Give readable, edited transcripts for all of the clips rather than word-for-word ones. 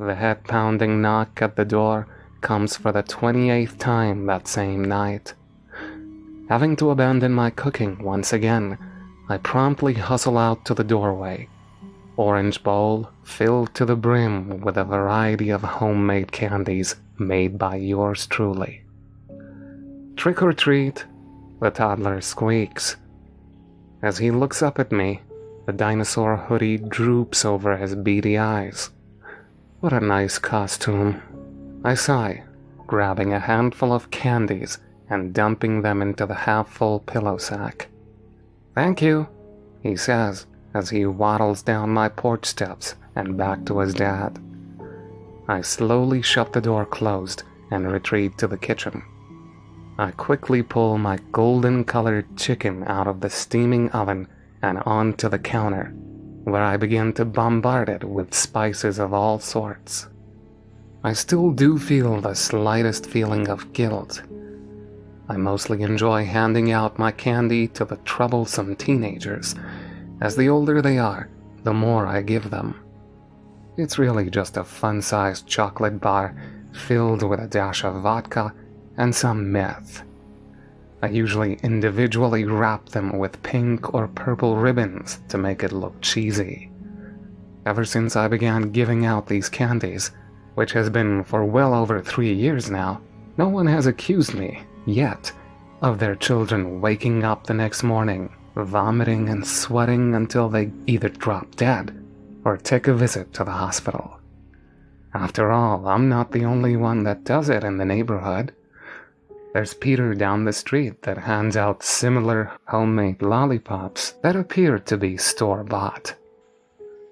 The head-pounding knock at the door comes for the 28th time that same night. Having to abandon my cooking once again, I promptly hustle out to the doorway. Orange bowl filled to the brim with a variety of homemade candies made by yours truly. Trick or treat, the toddler squeaks. As he looks up at me, the dinosaur hoodie droops over his beady eyes. What a nice costume. I sigh, grabbing a handful of candies and dumping them into the half-full pillow sack. "Thank you," he says as he waddles down my porch steps and back to his dad. I slowly shut the door closed and retreat to the kitchen. I quickly pull my golden-colored chicken out of the steaming oven and onto the counter, where I begin to bombard it with spices of all sorts. I still do feel the slightest feeling of guilt. I mostly enjoy handing out my candy to the troublesome teenagers. As the older they are, the more I give them. It's really just a fun-sized chocolate bar filled with a dash of vodka and some meth. I usually individually wrap them with pink or purple ribbons to make it look cheesy. Ever since I began giving out these candies, which has been for well over 3 years now, no one has accused me, yet, of their children waking up the next morning, vomiting and sweating until they either drop dead or take a visit to the hospital. After all, I'm not the only one that does it in the neighborhood. There's Peter down the street that hands out similar homemade lollipops that appear to be store-bought.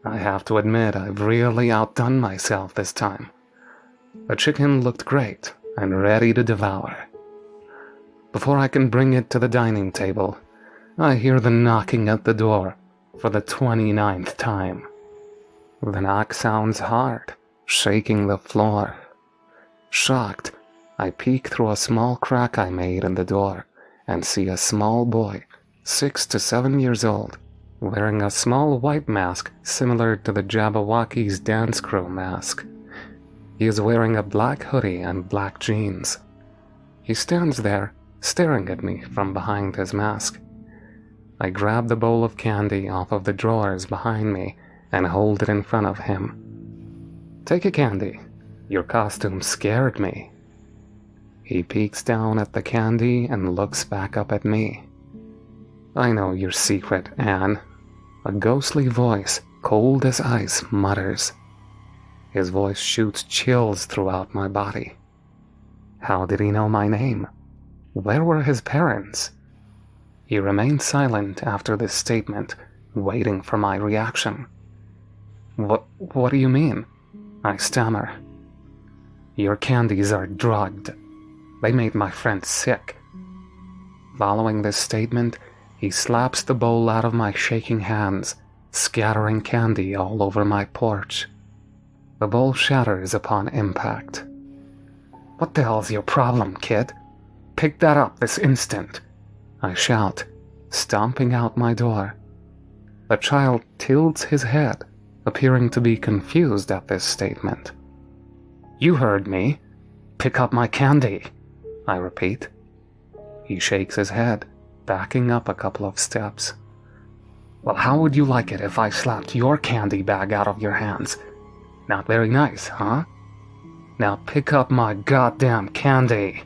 I have to admit I've really outdone myself this time. The chicken looked great and ready to devour. Before I can bring it to the dining table, I hear the knocking at the door for the 29th time. The knock sounds hard, shaking the floor. Shocked, I peek through a small crack I made in the door and see a small boy, 6 to 7 years old, wearing a small white mask similar to the Jabberwockies dance crew mask. He is wearing a black hoodie and black jeans. He stands there, staring at me from behind his mask. I grab the bowl of candy off of the drawers behind me and hold it in front of him. "Take a candy. Your costume scared me." He peeks down at the candy and looks back up at me. "I know your secret, Anne," a ghostly voice, cold as ice, mutters. His voice shoots chills throughout my body. How did he know my name? Where were his parents? He remained silent after this statement, waiting for my reaction. What do you mean?" I stammer. "Your candies are drugged. They made my friend sick." Following this statement, he slaps the bowl out of my shaking hands, scattering candy all over my porch. The bowl shatters upon impact. "What the hell's your problem, kid? Pick that up this instant," I shout, stomping out my door. The child tilts his head, appearing to be confused at this statement. "You heard me. Pick up my candy," I repeat. He shakes his head, backing up a couple of steps. "Well, how would you like it if I slapped your candy bag out of your hands? Not very nice, huh? Now pick up my goddamn candy."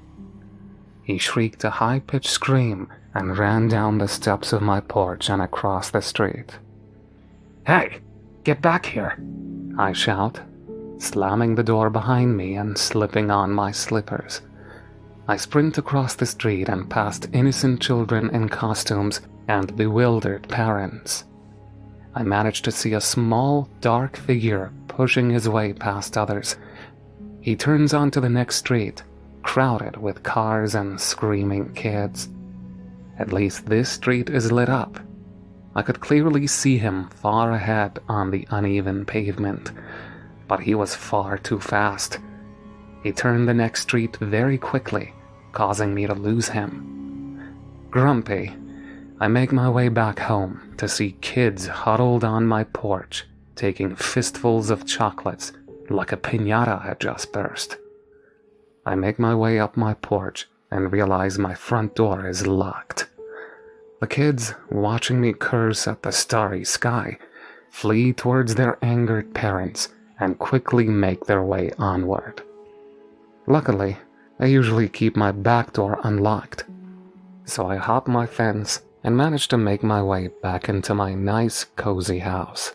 He shrieked a high-pitched scream and ran down the steps of my porch and across the street. "Hey, get back here," I shout, slamming the door behind me and slipping on my slippers. I sprint across the street and past innocent children in costumes and bewildered parents. I manage to see a small, dark figure pushing his way past others. He turns onto the next street, crowded with cars and screaming kids. At least this street is lit up. I could clearly see him far ahead on the uneven pavement, but he was far too fast. He turned the next street very quickly, causing me to lose him. Grumpy, I make my way back home to see kids huddled on my porch, taking fistfuls of chocolates like a piñata had just burst. I make my way up my porch and realize my front door is locked. The kids, watching me curse at the starry sky, flee towards their angered parents and quickly make their way onward. Luckily, I usually keep my back door unlocked, so I hop my fence and manage to make my way back into my nice, cozy house.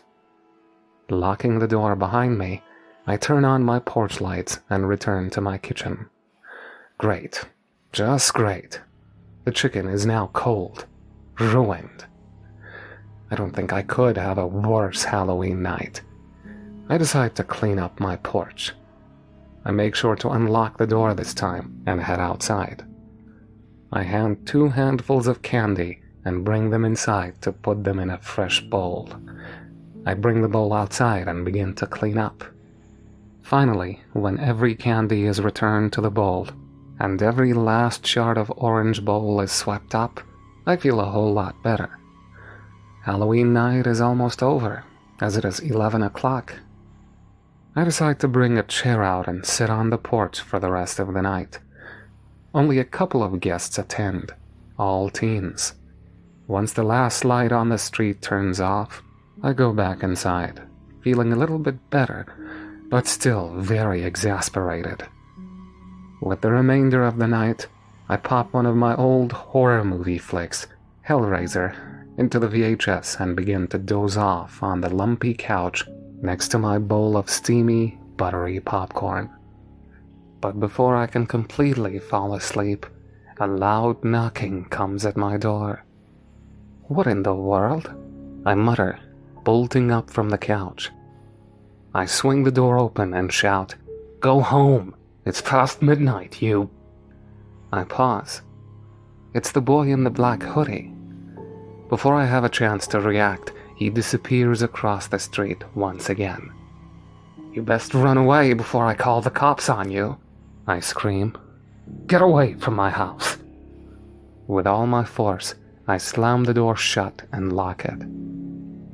Locking the door behind me, I turn on my porch lights and return to my kitchen. Great. Just great. The chicken is now cold. Ruined. I don't think I could have a worse Halloween night. I decide to clean up my porch. I make sure to unlock the door this time and head outside. I hand 2 handfuls of candy and bring them inside to put them in a fresh bowl. I bring the bowl outside and begin to clean up. Finally, when every candy is returned to the bowl, and every last shard of orange bowl is swept up, I feel a whole lot better. Halloween night is almost over, as it is 11 o'clock. I decide to bring a chair out and sit on the porch for the rest of the night. Only a couple of guests attend, all teens. Once the last light on the street turns off, I go back inside, feeling a little bit better, but still very exasperated. With the remainder of the night, I pop one of my old horror movie flicks, Hellraiser, into the VHS and begin to doze off on the lumpy couch next to my bowl of steamy, buttery popcorn. But before I can completely fall asleep, a loud knocking comes at my door. What in the world? I mutter, bolting up from the couch. I swing the door open and shout, "Go home! It's past midnight, you..." I pause. It's the boy in the black hoodie. Before I have a chance to react, he disappears across the street once again. "You best run away before I call the cops on you," I scream. "Get away from my house." With all my force, I slam the door shut and lock it.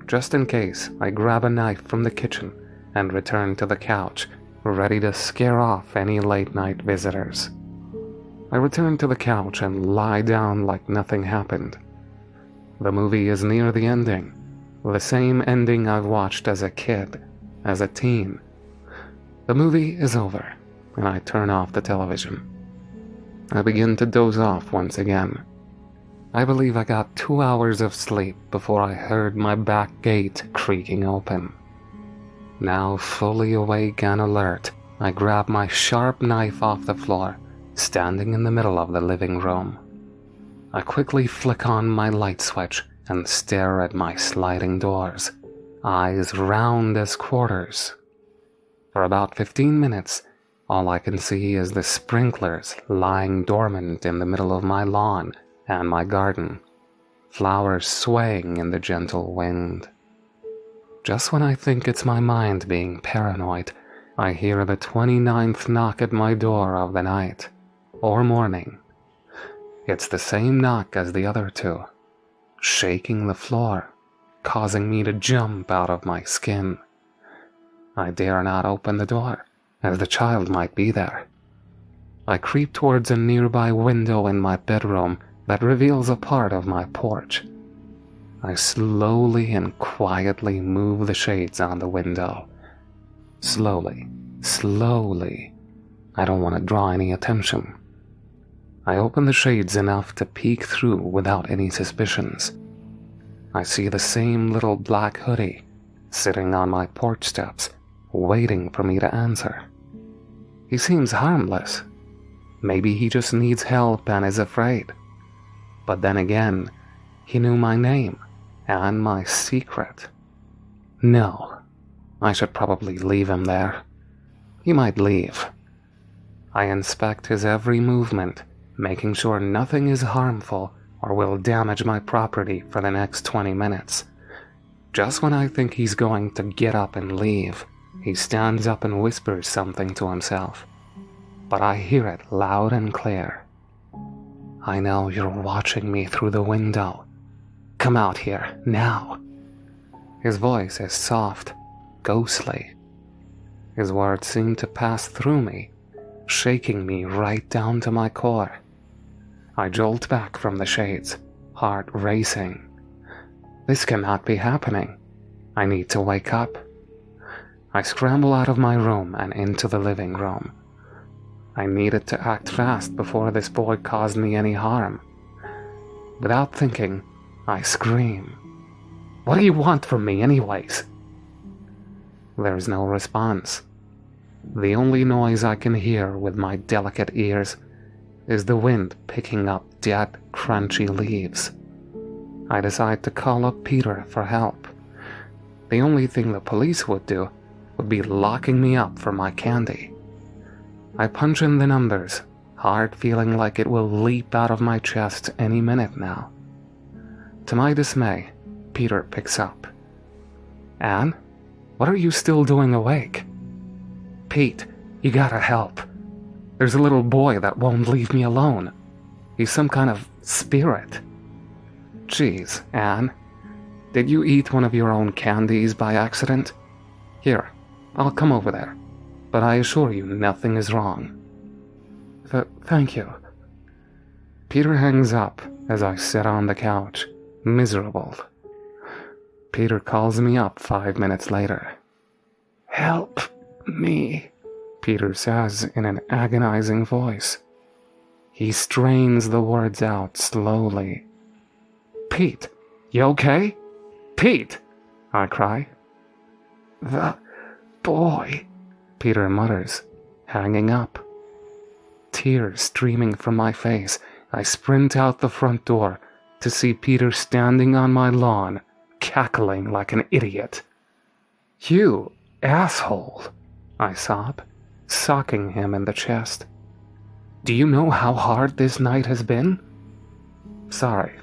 Just in case, I grab a knife from the kitchen and return to the couch, ready to scare off any late-night visitors. I return to the couch and lie down like nothing happened. The movie is near the ending, the same ending I've watched as a kid, as a teen. The movie is over, and I turn off the television. I begin to doze off once again. I believe I got 2 hours of sleep before I heard my back gate creaking open. Now fully awake and alert, I grab my sharp knife off the floor, standing in the middle of the living room. I quickly flick on my light switch and stare at my sliding doors, eyes round as quarters. For about 15 minutes, all I can see is the sprinklers lying dormant in the middle of my lawn and my garden, flowers swaying in the gentle wind. Just when I think it's my mind being paranoid, I hear the 29th knock at my door of the night, or morning. It's the same knock as the other 2, shaking the floor, causing me to jump out of my skin. I dare not open the door, as the child might be there. I creep towards a nearby window in my bedroom that reveals a part of my porch. I slowly and quietly move the shades on the window. Slowly, slowly. I don't want to draw any attention. I open the shades enough to peek through without any suspicions. I see the same little black hoodie sitting on my porch steps, waiting for me to answer. He seems harmless. Maybe he just needs help and is afraid. But then again, he knew my name and my secret. No, I should probably leave him there. He might leave. I inspect his every movement, making sure nothing is harmful or will damage my property for the next 20 minutes. Just when I think he's going to get up and leave, he stands up and whispers something to himself. But I hear it loud and clear. "I know you're watching me through the window. Come out here, now." His voice is soft, ghostly. His words seemed to pass through me, shaking me right down to my core. I jolt back from the shades, heart racing. This cannot be happening. I need to wake up. I scramble out of my room and into the living room. I needed to act fast before this boy caused me any harm. Without thinking, I scream. "What do you want from me anyways?" There's no response. The only noise I can hear with my delicate ears is the wind picking up dead, crunchy leaves. I decide to call up Peter for help. The only thing the police would do would be locking me up for my candy. I punch in the numbers, heart feeling like it will leap out of my chest any minute now. To my dismay, Peter picks up. "Anne, what are you still doing awake?" "Pete, you gotta help. There's a little boy that won't leave me alone. He's some kind of spirit." "Geez, Anne, did you eat one of your own candies by accident? Here, I'll come over there, but I assure you nothing is wrong." Thank you." Peter hangs up as I sit on the couch, miserable. Peter calls me up 5 minutes later. "Help me," Peter says in an agonizing voice. He strains the words out slowly. "Pete, you okay? Pete!" I cry. "The boy," Peter mutters, hanging up. Tears streaming from my face, I sprint out the front door to see Peter standing on my lawn, cackling like an idiot. "You asshole," I sob, socking him in the chest. "Do you know how hard this night has been?" Sorry.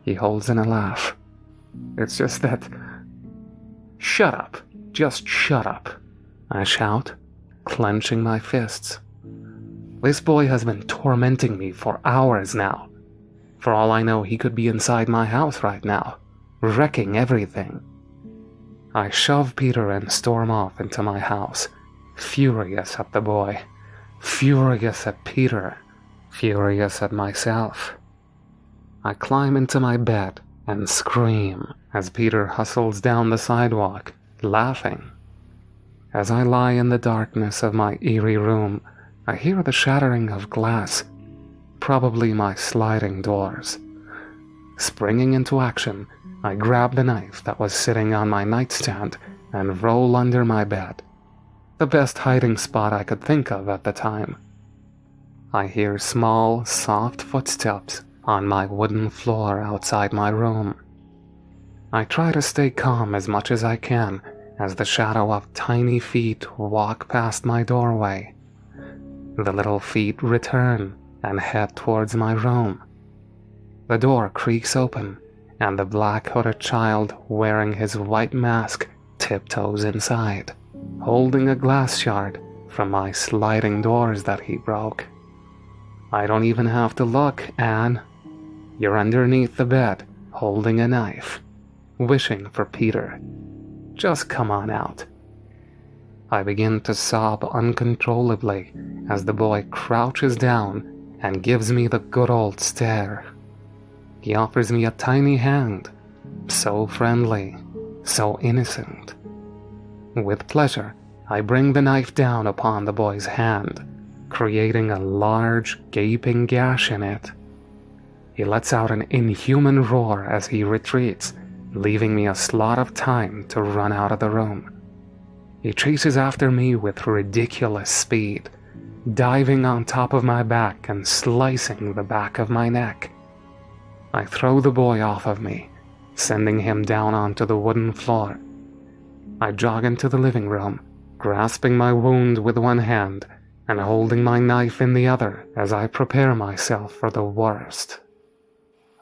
He holds in a laugh. "It's just that—" "Shut up. Just shut up," I shout, clenching my fists. "This boy has been tormenting me for hours now. For all I know, he could be inside my house right now, wrecking everything." I shove Peter and storm off into my house, furious at the boy, furious at Peter, furious at myself. I climb into my bed and scream as Peter hustles down the sidewalk, laughing. As I lie in the darkness of my eerie room, I hear the shattering of glass, probably my sliding doors. Springing into action, I grab the knife that was sitting on my nightstand and roll under my bed, the best hiding spot I could think of at the time. I hear small, soft footsteps on my wooden floor outside my room. I try to stay calm as much as I can as the shadow of tiny feet walk past my doorway. The little feet return and head towards my room. The door creaks open, and the black-hooded child wearing his white mask tiptoes inside, holding a glass shard from my sliding doors that he broke. I don't even have to look, Anne. You're underneath the bed, holding a knife, wishing for Peter. Just come on out. I begin to sob uncontrollably as the boy crouches down and gives me the good old stare. He offers me a tiny hand, so friendly, so innocent. With pleasure, I bring the knife down upon the boy's hand, creating a large, gaping gash in it. He lets out an inhuman roar as he retreats, leaving me a slot of time to run out of the room. He chases after me with ridiculous speed, diving on top of my back and slicing the back of my neck. I throw the boy off of me, sending him down onto the wooden floor. I jog into the living room, grasping my wound with one hand and holding my knife in the other as I prepare myself for the worst.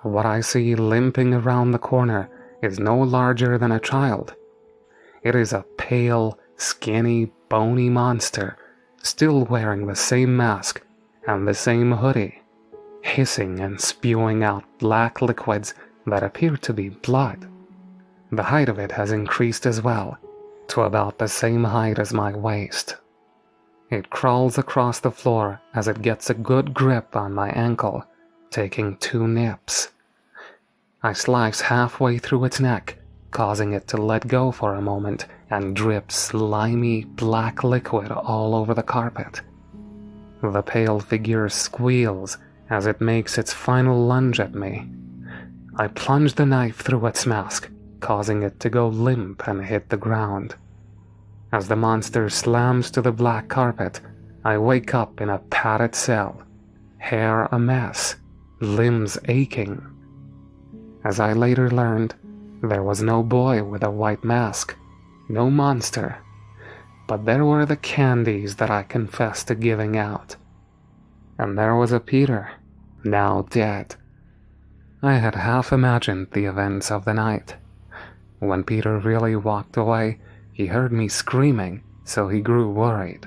What I see limping around the corner is no larger than a child. It is a pale, skinny, bony monster, still wearing the same mask and the same hoodie, hissing and spewing out black liquids that appear to be blood. The height of it has increased as well, to about the same height as my waist. It crawls across the floor as it gets a good grip on my ankle, taking 2 nips. I slice halfway through its neck, causing it to let go for a moment and drip slimy black liquid all over the carpet. The pale figure squeals as it makes its final lunge at me. I plunge the knife through its mask, causing it to go limp and hit the ground. As the monster slams to the black carpet, I wake up in a padded cell, hair a mess, limbs aching. As I later learned, there was no boy with a white mask, no monster, but there were the candies that I confessed to giving out. And there was a Peter, now dead. I had half imagined the events of the night. When Peter really walked away, he heard me screaming, so he grew worried.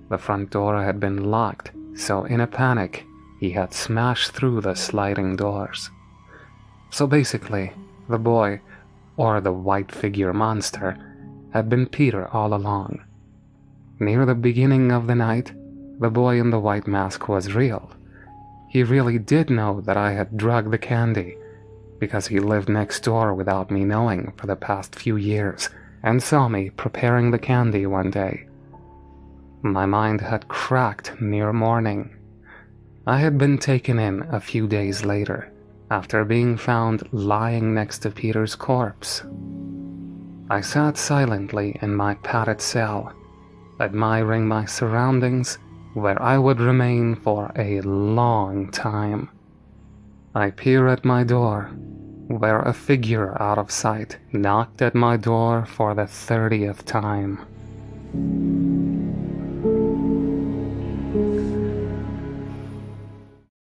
The front door had been locked, so in a panic, he had smashed through the sliding doors. So basically, the boy, or the white figure monster, had been Peter all along. Near the beginning of the night, the boy in the white mask was real. He really did know that I had drugged the candy, because he lived next door without me knowing for the past few years, and saw me preparing the candy one day. My mind had cracked near morning. I had been taken in a few days later, after being found lying next to Peter's corpse. I sat silently in my padded cell, admiring my surroundings, where I would remain for a long time. I peer at my door, where a figure out of sight knocked at my door for the 30th time.